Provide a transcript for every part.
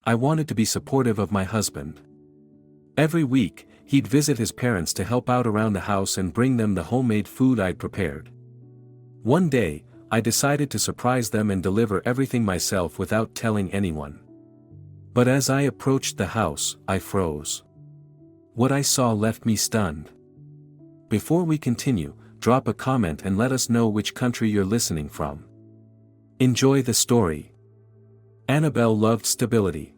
I wanted to be supportive of my husband. Every week, he'd visit his parents to help out around the house and bring them the homemade food I'd prepared. One day, I decided to surprise them and deliver everything myself without telling anyone. But as I approached the house, I froze. What I saw left me stunned. Before we continue, drop a comment and let us know which country you're listening from. Enjoy the story. Annabelle loved stability.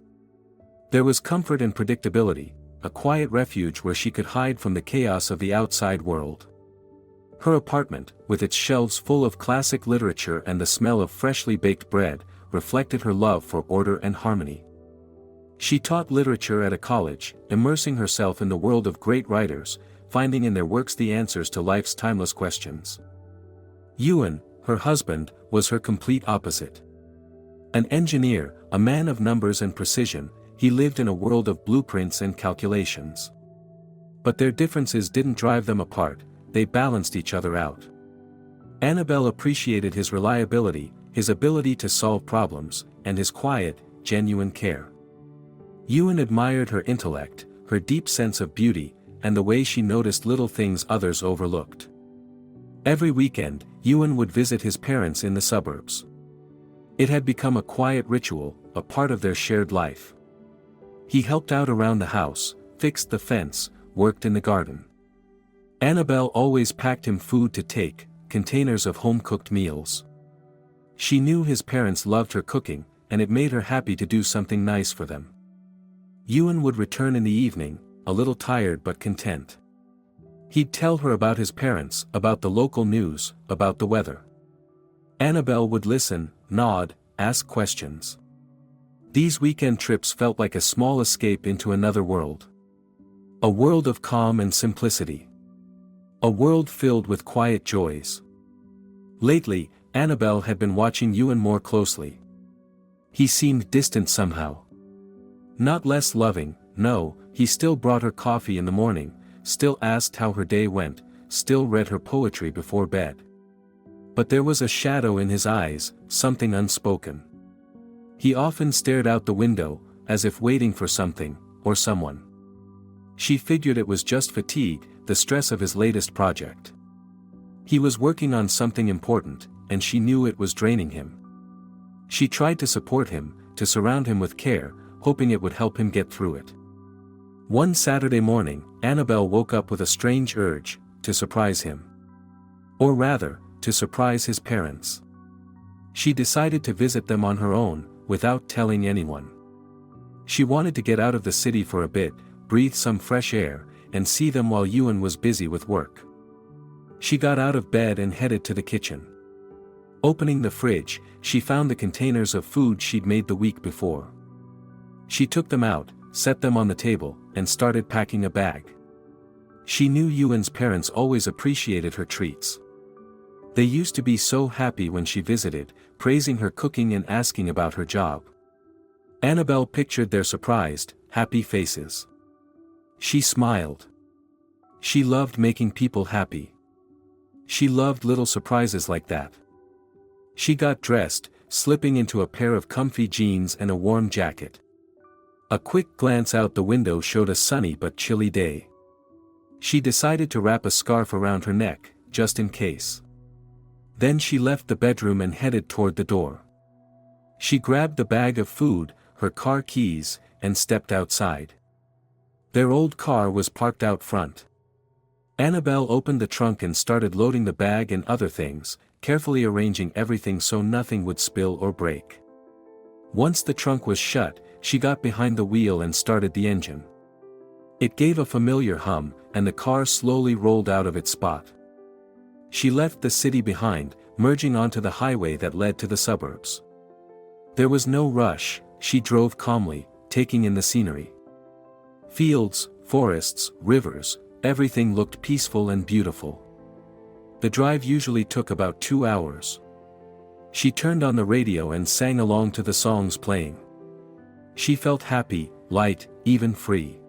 There was comfort and predictability, a quiet refuge where she could hide from the chaos of the outside world. Her apartment, with its shelves full of classic literature and the smell of freshly baked bread, reflected her love for order and harmony. She taught literature at a college, immersing herself in the world of great writers, finding in their works the answers to life's timeless questions. Ewan, her husband, was her complete opposite. An engineer, a man of numbers and precision, he lived in a world of blueprints and calculations. But their differences didn't drive them apart, they balanced each other out. Annabelle appreciated his reliability, his ability to solve problems, and his quiet, genuine care. Ewan admired her intellect, her deep sense of beauty, and the way she noticed little things others overlooked. Every weekend, Ewan would visit his parents in the suburbs. It had become a quiet ritual, a part of their shared life. He helped out around the house, fixed the fence, worked in the garden. Annabelle always packed him food to take, containers of home-cooked meals. She knew his parents loved her cooking, and it made her happy to do something nice for them. Ewan would return in the evening, a little tired but content. He'd tell her about his parents, about the local news, about the weather. Annabelle would listen, nod, ask questions. These weekend trips felt like a small escape into another world. A world of calm and simplicity. A world filled with quiet joys. Lately, Annabelle had been watching Ewan more closely. He seemed distant somehow. Not less loving, no, he still brought her coffee in the morning, still asked how her day went, still read her poetry before bed. But there was a shadow in his eyes, something unspoken. He often stared out the window, as if waiting for something, or someone. She figured it was just fatigue, the stress of his latest project. He was working on something important, and she knew it was draining him. She tried to support him, to surround him with care, hoping it would help him get through it. One Saturday morning, Annabelle woke up with a strange urge, to surprise him. Or rather, to surprise his parents. She decided to visit them on her own, without telling anyone. She wanted to get out of the city for a bit, breathe some fresh air, and see them while Ewan was busy with work. She got out of bed and headed to the kitchen. Opening the fridge, she found the containers of food she'd made the week before. She took them out, set them on the table, and started packing a bag. She knew Ewan's parents always appreciated her treats. They used to be so happy when she visited, praising her cooking and asking about her job. Annabelle pictured their surprised, happy faces. She smiled. She loved making people happy. She loved little surprises like that. She got dressed, slipping into a pair of comfy jeans and a warm jacket. A quick glance out the window showed a sunny but chilly day. She decided to wrap a scarf around her neck, just in case. Then she left the bedroom and headed toward the door. She grabbed the bag of food, her car keys, and stepped outside. Their old car was parked out front. Annabelle opened the trunk and started loading the bag and other things, carefully arranging everything so nothing would spill or break. Once the trunk was shut, she got behind the wheel and started the engine. It gave a familiar hum, and the car slowly rolled out of its spot. She left the city behind, merging onto the highway that led to the suburbs. There was no rush, she drove calmly, taking in the scenery. Fields, forests, rivers, everything looked peaceful and beautiful. The drive usually took about 2 hours. She turned on the radio and sang along to the songs playing. She felt happy, light, even free.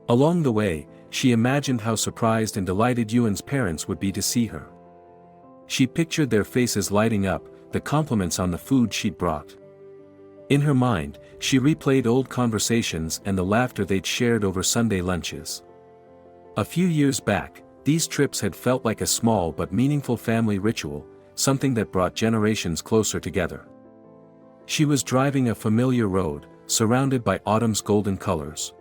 Along the way, she imagined how surprised and delighted Ewan's parents would be to see her. She pictured their faces lighting up, the compliments on the food she'd brought. In her mind, she replayed old conversations and the laughter they'd shared over Sunday lunches. A few years back, these trips had felt like a small but meaningful family ritual, something that brought generations closer together. She was driving a familiar road, surrounded by autumn's golden colors.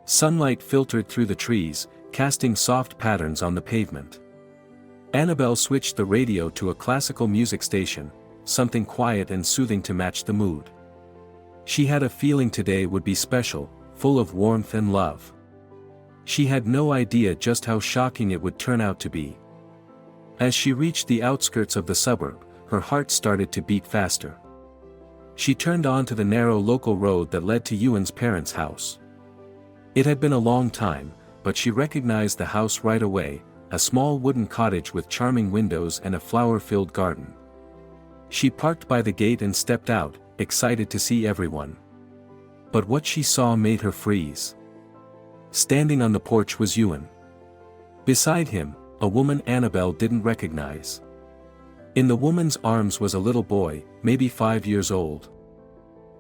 Sunlight filtered through the trees, casting soft patterns on the pavement. Annabelle switched the radio to a classical music station, something quiet and soothing to match the mood. She had a feeling today would be special, full of warmth and love. She had no idea just how shocking it would turn out to be. As she reached the outskirts of the suburb, her heart started to beat faster. She turned onto the narrow local road that led to Ewan's parents' house. It had been a long time, but she recognized the house right away, a small wooden cottage with charming windows and a flower-filled garden. She parked by the gate and stepped out, excited to see everyone. But what she saw made her freeze. Standing on the porch was Ewan. Beside him, a woman Annabelle didn't recognize. In the woman's arms was a little boy, maybe 5 years old.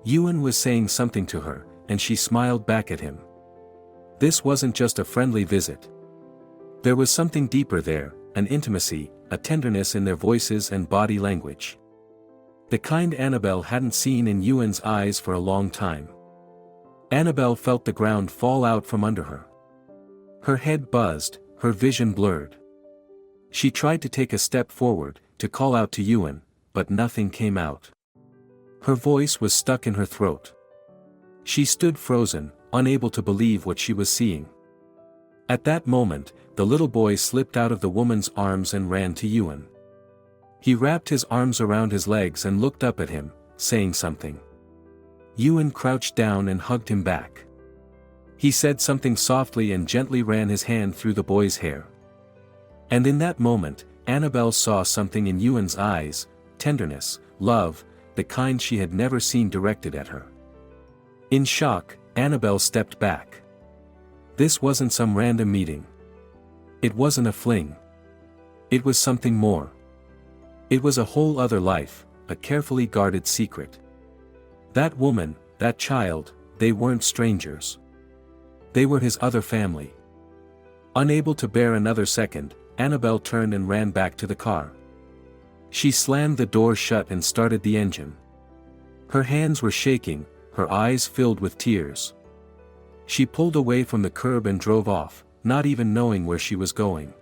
Ewan was saying something to her, and she smiled back at him. This wasn't just a friendly visit. There was something deeper there, an intimacy, a tenderness in their voices and body language. The kind Annabelle hadn't seen in Ewan's eyes for a long time. Annabelle felt the ground fall out from under her. Her head buzzed, her vision blurred. She tried to take a step forward, to call out to Ewan, but nothing came out. Her voice was stuck in her throat. She stood frozen, unable to believe what she was seeing. At that moment, the little boy slipped out of the woman's arms and ran to Ewan. He wrapped his arms around his legs and looked up at him, saying something. Ewan crouched down and hugged him back. He said something softly and gently ran his hand through the boy's hair. And in that moment, Annabelle saw something in Ewan's eyes, tenderness, love, the kind she had never seen directed at her. In shock, Annabelle stepped back. This wasn't some random meeting. It wasn't a fling. It was something more. It was a whole other life, a carefully guarded secret. That woman, that child, they weren't strangers. They were his other family. Unable to bear another second, Annabelle turned and ran back to the car. She slammed the door shut and started the engine. Her hands were shaking, her eyes filled with tears. She pulled away from the curb and drove off, not even knowing where she was going.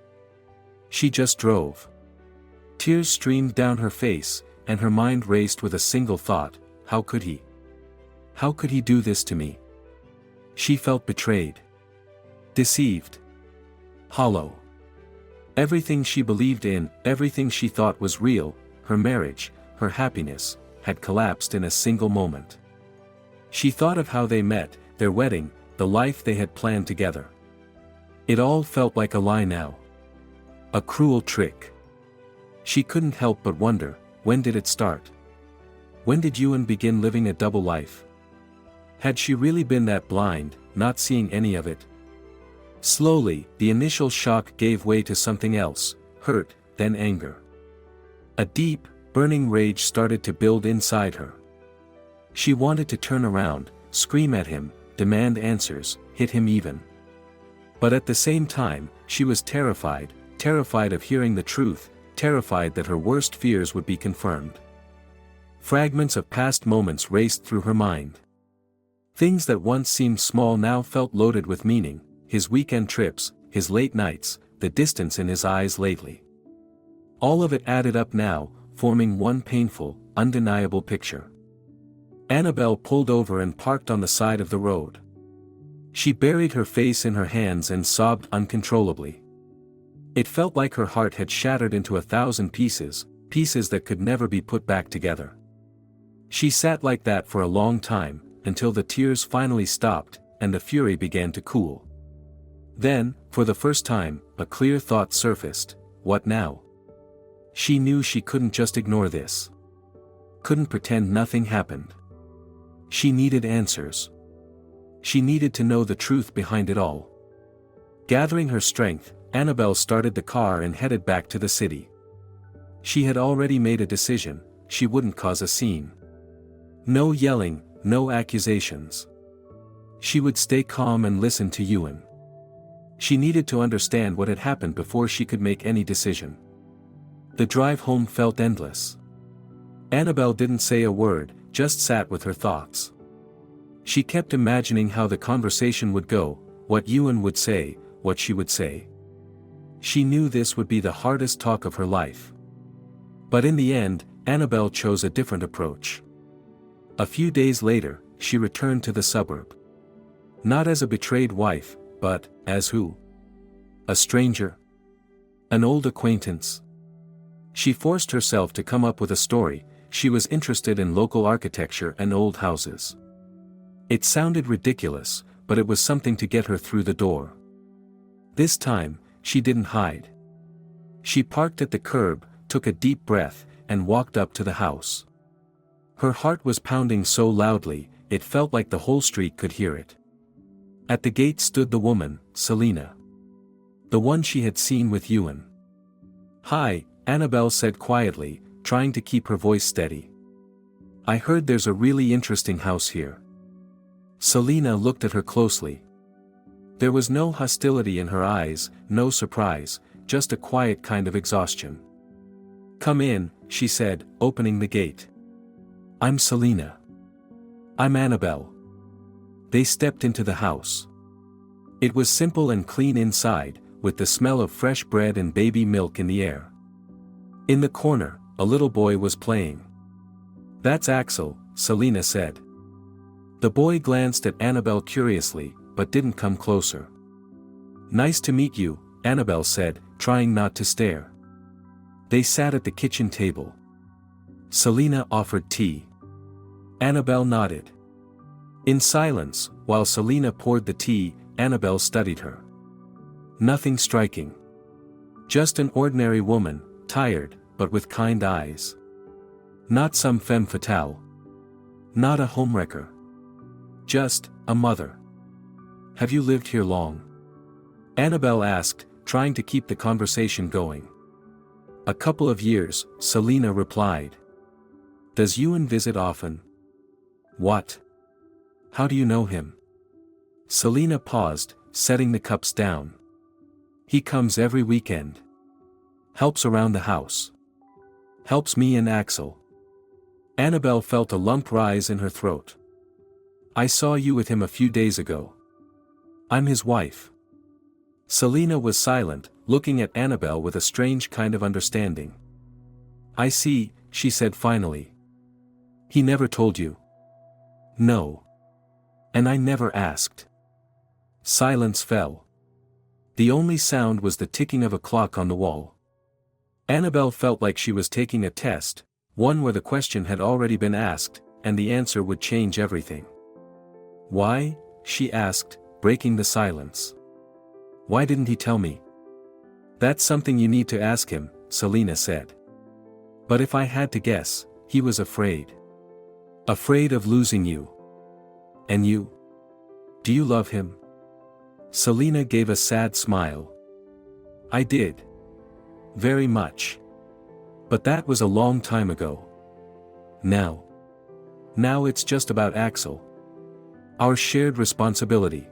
She just drove. Tears streamed down her face, and her mind raced with a single thought: how could he? How could he do this to me? She felt betrayed. Deceived. Hollow. Everything she believed in, everything she thought was real, her marriage, her happiness, had collapsed in a single moment. She thought of how they met, their wedding, the life they had planned together. It all felt like a lie now. A cruel trick. She couldn't help but wonder, when did it start? When did Ewan begin living a double life? Had she really been that blind, not seeing any of it? Slowly, the initial shock gave way to something else, hurt, then anger. A deep, burning rage started to build inside her. She wanted to turn around, scream at him, demand answers, hit him even. But at the same time, she was terrified, terrified of hearing the truth, terrified that her worst fears would be confirmed. Fragments of past moments raced through her mind. Things that once seemed small now felt loaded with meaning: his weekend trips, his late nights, the distance in his eyes lately. All of it added up now, forming one painful, undeniable picture. Annabelle pulled over and parked on the side of the road. She buried her face in her hands and sobbed uncontrollably. It felt like her heart had shattered into 1,000 pieces, pieces that could never be put back together. She sat like that for a long time, until the tears finally stopped, and the fury began to cool. Then, for the first time, a clear thought surfaced: what now? She knew she couldn't just ignore this. Couldn't pretend nothing happened. She needed answers. She needed to know the truth behind it all. Gathering her strength, Annabelle started the car and headed back to the city. She had already made a decision: she wouldn't cause a scene. No yelling, no accusations. She would stay calm and listen to Ewan. She needed to understand what had happened before she could make any decision. The drive home felt endless. Annabelle didn't say a word, just sat with her thoughts. She kept imagining how the conversation would go, what Ewan would say, what she would say. She knew this would be the hardest talk of her life. But in the end, Annabelle chose a different approach. A few days later, she returned to the suburb. Not as a betrayed wife, but, as who? A stranger? An old acquaintance? She forced herself to come up with a story. She was interested in local architecture and old houses. It sounded ridiculous, but it was something to get her through the door. This time, she didn't hide. She parked at the curb, took a deep breath, and walked up to the house. Her heart was pounding so loudly, it felt like the whole street could hear it. At the gate stood the woman, Selina. The one she had seen with Ewan. "Hi," Annabelle said quietly, trying to keep her voice steady. "I heard there's a really interesting house here." Selina looked at her closely. There was no hostility in her eyes, no surprise, just a quiet kind of exhaustion. "Come in," she said, opening the gate. "I'm Selina." "I'm Annabelle." They stepped into the house. It was simple and clean inside, with the smell of fresh bread and baby milk in the air. In the corner, a little boy was playing. "That's Axel," Selina said. The boy glanced at Annabelle curiously, but didn't come closer. "Nice to meet you," Annabelle said, trying not to stare. They sat at the kitchen table. Selina offered tea. Annabelle nodded. In silence, while Selina poured the tea, Annabelle studied her. Nothing striking. Just an ordinary woman, tired, but with kind eyes. Not some femme fatale. Not a homewrecker. Just, a mother. "Have you lived here long?" Annabelle asked, trying to keep the conversation going. "A couple of years," Selina replied. "Does Ewan visit often?" "What? How do you know him?" Selina paused, setting the cups down. "He comes every weekend. Helps around the house. Helps me and Axel." Annabelle felt a lump rise in her throat. "I saw you with him a few days ago. I'm his wife." Selina was silent, looking at Annabelle with a strange kind of understanding. "I see," she said finally. "He never told you?" "No. And I never asked." Silence fell. The only sound was the ticking of a clock on the wall. Annabelle felt like she was taking a test, one where the question had already been asked, and the answer would change everything. "Why?" she asked, breaking the silence. "Why didn't he tell me?" "That's something you need to ask him," Selina said. "But if I had to guess, he was afraid. Afraid of losing you. And you? Do you love him?" Selina gave a sad smile. "I did. Very much. But that was a long time ago. Now it's just about Axel. Our shared responsibility.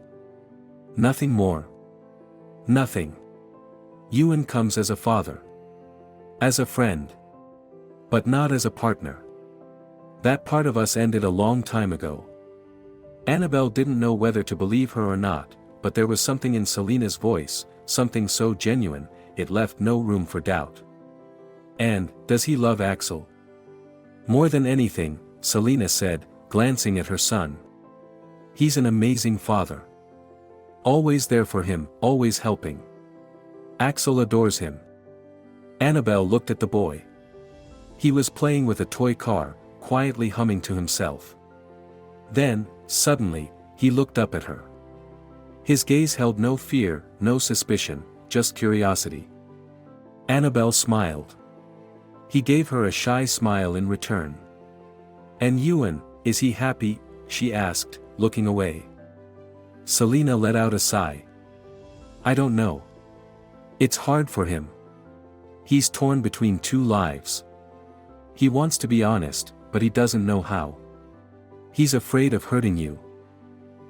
Nothing more. Nothing. Ewan comes as a father. As a friend. But not as a partner. That part of us ended a long time ago." Annabelle didn't know whether to believe her or not, but there was something in Selina's voice, something so genuine, it left no room for doubt. "And, does he love Axel?" "More than anything," Selina said, glancing at her son. "He's an amazing father. Always there for him, always helping. Axel adores him." Annabelle looked at the boy. He was playing with a toy car, quietly humming to himself. Then, suddenly, he looked up at her. His gaze held no fear, no suspicion, just curiosity. Annabelle smiled. He gave her a shy smile in return. "And Ewan, is he happy?" she asked, looking away. Selina let out a sigh. "I don't know. It's hard for him. He's torn between two lives. He wants to be honest, but he doesn't know how. He's afraid of hurting you.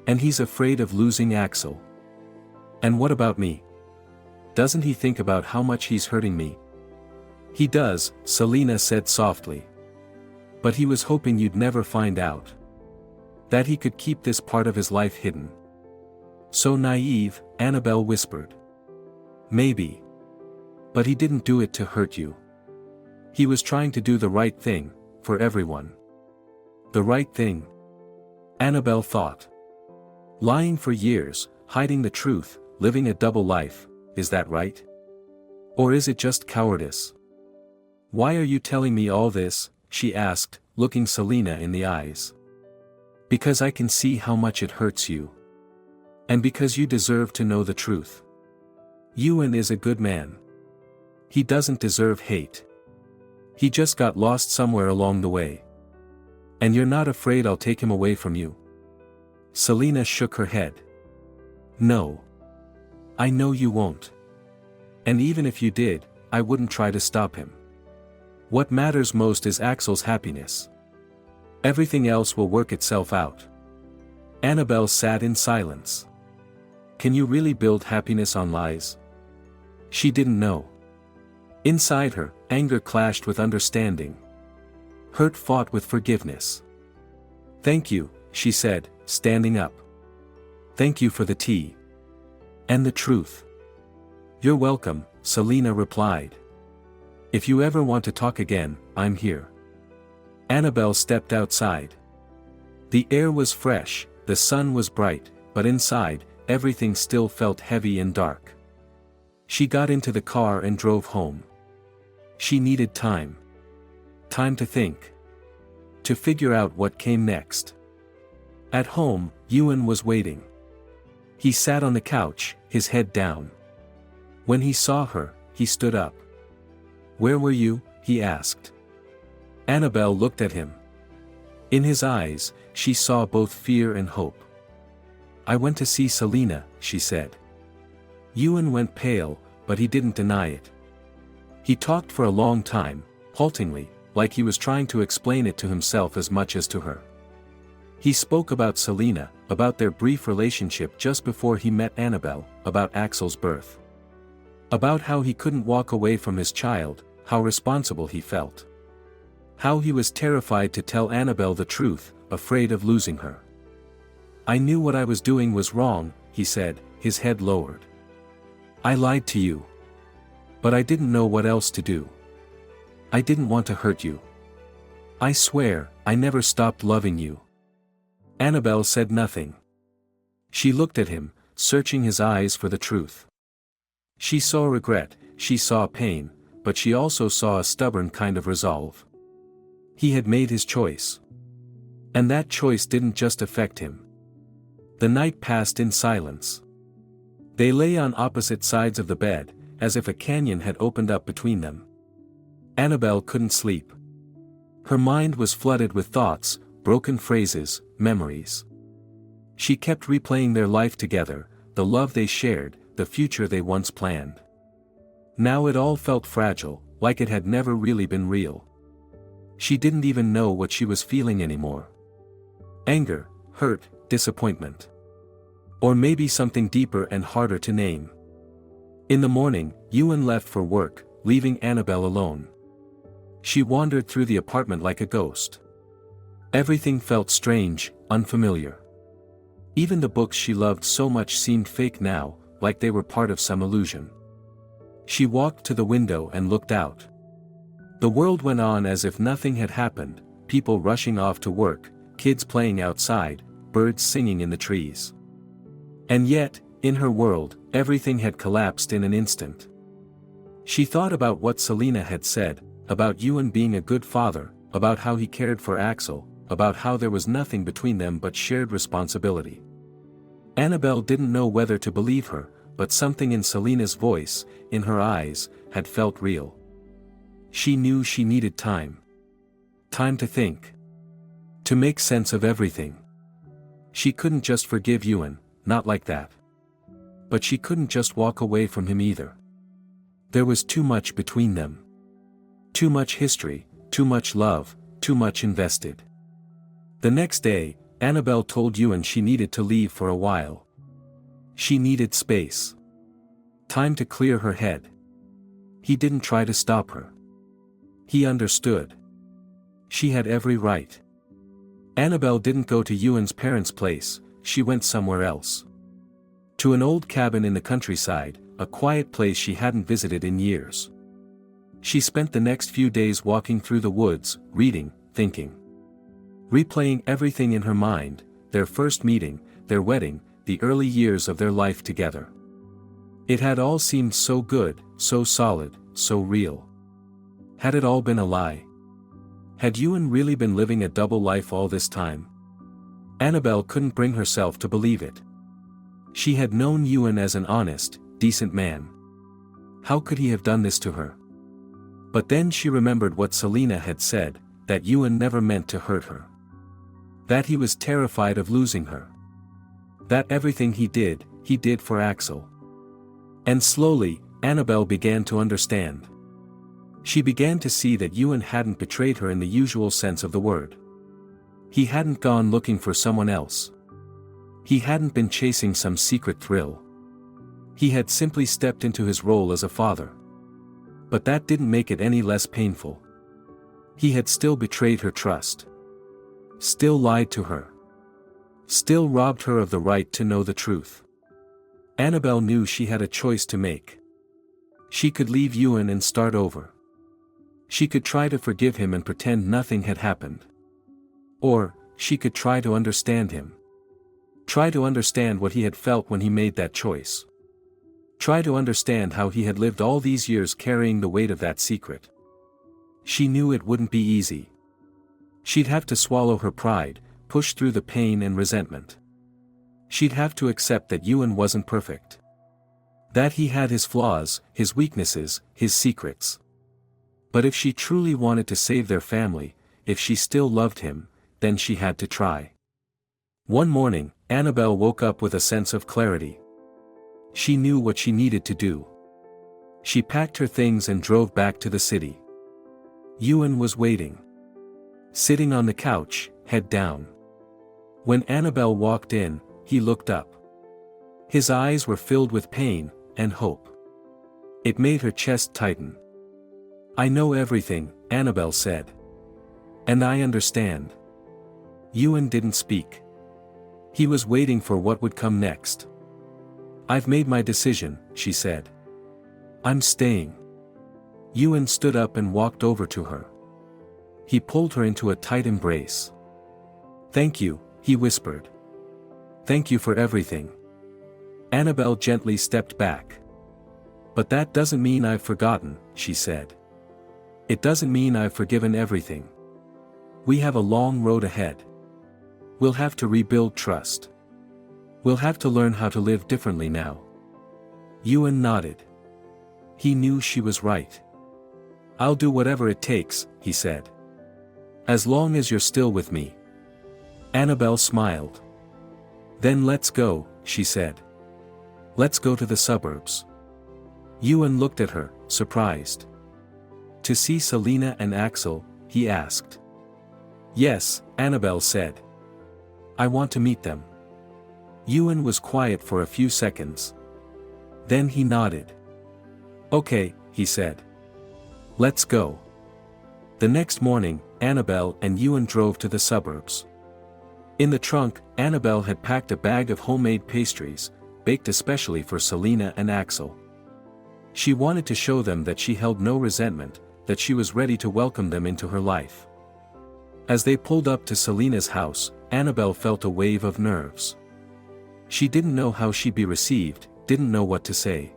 And he's afraid of losing Axel. And what about me? Doesn't he think about how much he's hurting me? He does, Selena said softly. But he was hoping you'd never find out. That he could keep this part of his life hidden. So naive, Annabelle whispered. Maybe. But he didn't do it to hurt you. He was trying to do the right thing, for everyone. The right thing? Annabelle thought. Lying for years, hiding the truth, living a double life, is that right? Or is it just cowardice? Why are you telling me all this? She asked, looking Selena in the eyes. Because I can see how much it hurts you. And because you deserve to know the truth. Ewan is a good man. He doesn't deserve hate. He just got lost somewhere along the way. And you're not afraid I'll take him away from you? Selena shook her head. No. I know you won't. And even if you did, I wouldn't try to stop him. What matters most is Axel's happiness. Everything else will work itself out. Annabelle sat in silence. Can you really build happiness on lies? She didn't know. Inside her, anger clashed with understanding. Hurt fought with forgiveness. Thank you, she said, standing up. Thank you for the tea. And the truth. You're welcome, Selena replied. If you ever want to talk again, I'm here. Annabelle stepped outside. The air was fresh, the sun was bright, but inside, everything still felt heavy and dark. She got into the car and drove home. She needed time. Time to think. To figure out what came next. At home, Ewan was waiting. He sat on the couch, his head down. When he saw her, he stood up. Where were you? He asked. Annabelle looked at him. In his eyes, she saw both fear and hope. I went to see Selena, she said. Ewan went pale, but he didn't deny it. He talked for a long time, haltingly, like he was trying to explain it to himself as much as to her. He spoke about Selena, about their brief relationship just before he met Annabelle, about Axel's birth. About how he couldn't walk away from his child, how responsible he felt. How he was terrified to tell Annabelle the truth, afraid of losing her. I knew what I was doing was wrong, he said, his head lowered. I lied to you. But I didn't know what else to do. I didn't want to hurt you. I swear, I never stopped loving you. Annabelle said nothing. She looked at him, searching his eyes for the truth. She saw regret, she saw pain, but she also saw a stubborn kind of resolve. He had made his choice. And that choice didn't just affect him. The night passed in silence. They lay on opposite sides of the bed, as if a canyon had opened up between them. Annabelle couldn't sleep. Her mind was flooded with thoughts, broken phrases, memories. She kept replaying their life together, the love they shared, the future they once planned. Now it all felt fragile, like it had never really been real. She didn't even know what she was feeling anymore. Anger, hurt, disappointment. Or maybe something deeper and harder to name. In the morning, Ewan left for work, leaving Annabelle alone. She wandered through the apartment like a ghost. Everything felt strange, unfamiliar. Even the books she loved so much seemed fake now, like they were part of some illusion. She walked to the window and looked out. The world went on as if nothing had happened, people rushing off to work, kids playing outside, birds singing in the trees. And yet, in her world, everything had collapsed in an instant. She thought about what Selena had said, about Ewan being a good father, about how he cared for Axel, about how there was nothing between them but shared responsibility. Annabelle didn't know whether to believe her, but something in Selena's voice, in her eyes, had felt real. She knew she needed time. Time to think. To make sense of everything. She couldn't just forgive Ewan, not like that. But she couldn't just walk away from him either. There was too much between them. Too much history, too much love, too much invested. The next day, Annabelle told Ewan she needed to leave for a while. She needed space. Time to clear her head. He didn't try to stop her. He understood. She had every right. Annabelle didn't go to Ewan's parents' place, she went somewhere else. To an old cabin in the countryside, a quiet place she hadn't visited in years. She spent the next few days walking through the woods, reading, thinking. Replaying everything in her mind, their first meeting, their wedding, the early years of their life together. It had all seemed so good, so solid, so real. Had it all been a lie? Had Ewan really been living a double life all this time? Annabelle couldn't bring herself to believe it. She had known Ewan as an honest, decent man. How could he have done this to her? But then she remembered what Selina had said, that Ewan never meant to hurt her. That he was terrified of losing her. That everything he did for Axel. And slowly, Annabelle began to understand. She began to see that Ewan hadn't betrayed her in the usual sense of the word. He hadn't gone looking for someone else. He hadn't been chasing some secret thrill. He had simply stepped into his role as a father. But that didn't make it any less painful. He had still betrayed her trust. Still lied to her. Still robbed her of the right to know the truth. Annabelle knew she had a choice to make. She could leave Ewan and start over. She could try to forgive him and pretend nothing had happened. Or, she could try to understand him. Try to understand what he had felt when he made that choice. Try to understand how he had lived all these years carrying the weight of that secret. She knew it wouldn't be easy. She'd have to swallow her pride, push through the pain and resentment. She'd have to accept that Ewan wasn't perfect. That he had his flaws, his weaknesses, his secrets. But if she truly wanted to save their family, if she still loved him, then she had to try. One morning, Annabelle woke up with a sense of clarity. She knew what she needed to do. She packed her things and drove back to the city. Ewan was waiting. Sitting on the couch, head down. When Annabelle walked in, he looked up. His eyes were filled with pain and hope. It made her chest tighten. "I know everything," Annabelle said. "And I understand." Ewan didn't speak. He was waiting for what would come next. "I've made my decision," she said. "I'm staying." Ewan stood up and walked over to her. He pulled her into a tight embrace. "Thank you," he whispered. "Thank you for everything." Annabelle gently stepped back. "But that doesn't mean I've forgotten," she said. "It doesn't mean I've forgiven everything. We have a long road ahead. We'll have to rebuild trust. We'll have to learn how to live differently now." Ewan nodded. He knew she was right. "I'll do whatever it takes," he said. "As long as you're still with me." Annabelle smiled. "Then let's go," she said. "Let's go to the suburbs." Ewan looked at her, surprised. "To see Selina and Axel?" he asked. "Yes," Annabelle said. "I want to meet them." Ewan was quiet for a few seconds. Then he nodded. "Okay," he said. "Let's go." The next morning, Annabelle and Ewan drove to the suburbs. In the trunk, Annabelle had packed a bag of homemade pastries, baked especially for Selina and Axel. She wanted to show them that she held no resentment, that she was ready to welcome them into her life. As they pulled up to Selina's house, Annabelle felt a wave of nerves. She didn't know how she'd be received, didn't know what to say.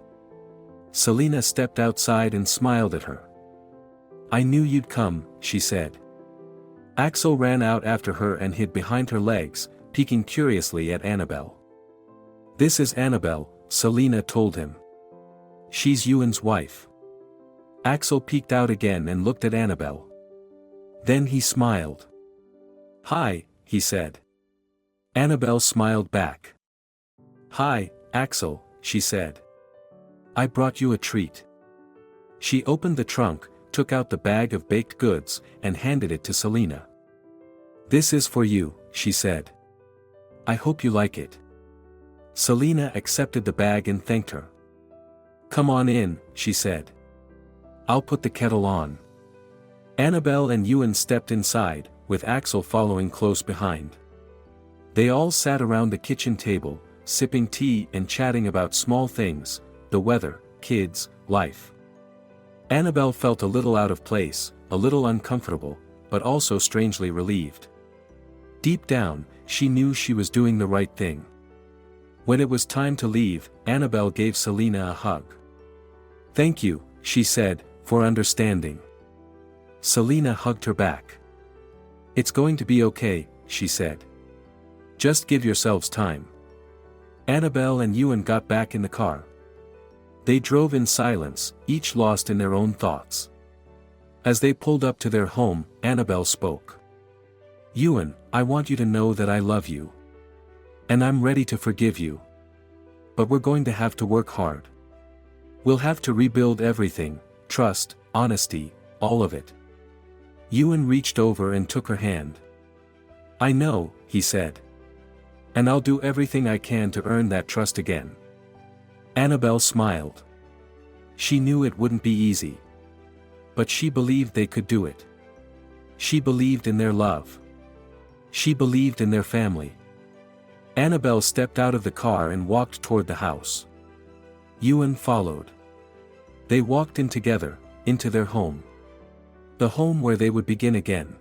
Selina stepped outside and smiled at her. "I knew you'd come," she said. Axel ran out after her and hid behind her legs, peeking curiously at Annabelle. "This is Annabelle," Selina told him. "She's Ewan's wife." Axel peeked out again and looked at Annabelle. Then he smiled. "Hi," he said. Annabelle smiled back. "Hi, Axel," she said. "I brought you a treat." She opened the trunk, took out the bag of baked goods, and handed it to Selina. "This is for you," she said. "I hope you like it." Selina accepted the bag and thanked her. "Come on in," she said. "I'll put the kettle on." Annabelle and Ewan stepped inside, with Axel following close behind. They all sat around the kitchen table, sipping tea and chatting about small things, the weather, kids, life. Annabelle felt a little out of place, a little uncomfortable, but also strangely relieved. Deep down, she knew she was doing the right thing. When it was time to leave, Annabelle gave Selina a hug. "Thank you," she said, "for understanding." Selina hugged her back. "It's going to be okay," she said. "Just give yourselves time." Annabelle and Ewan got back in the car. They drove in silence, each lost in their own thoughts. As they pulled up to their home, Annabelle spoke. "Ewan, I want you to know that I love you. And I'm ready to forgive you. But we're going to have to work hard. We'll have to rebuild everything, trust, honesty, all of it." Ewan reached over and took her hand. "I know," he said. "And I'll do everything I can to earn that trust again." Annabelle smiled. She knew it wouldn't be easy. But she believed they could do it. She believed in their love. She believed in their family. Annabelle stepped out of the car and walked toward the house. Ewan followed. They walked in together, into their home. The home where they would begin again.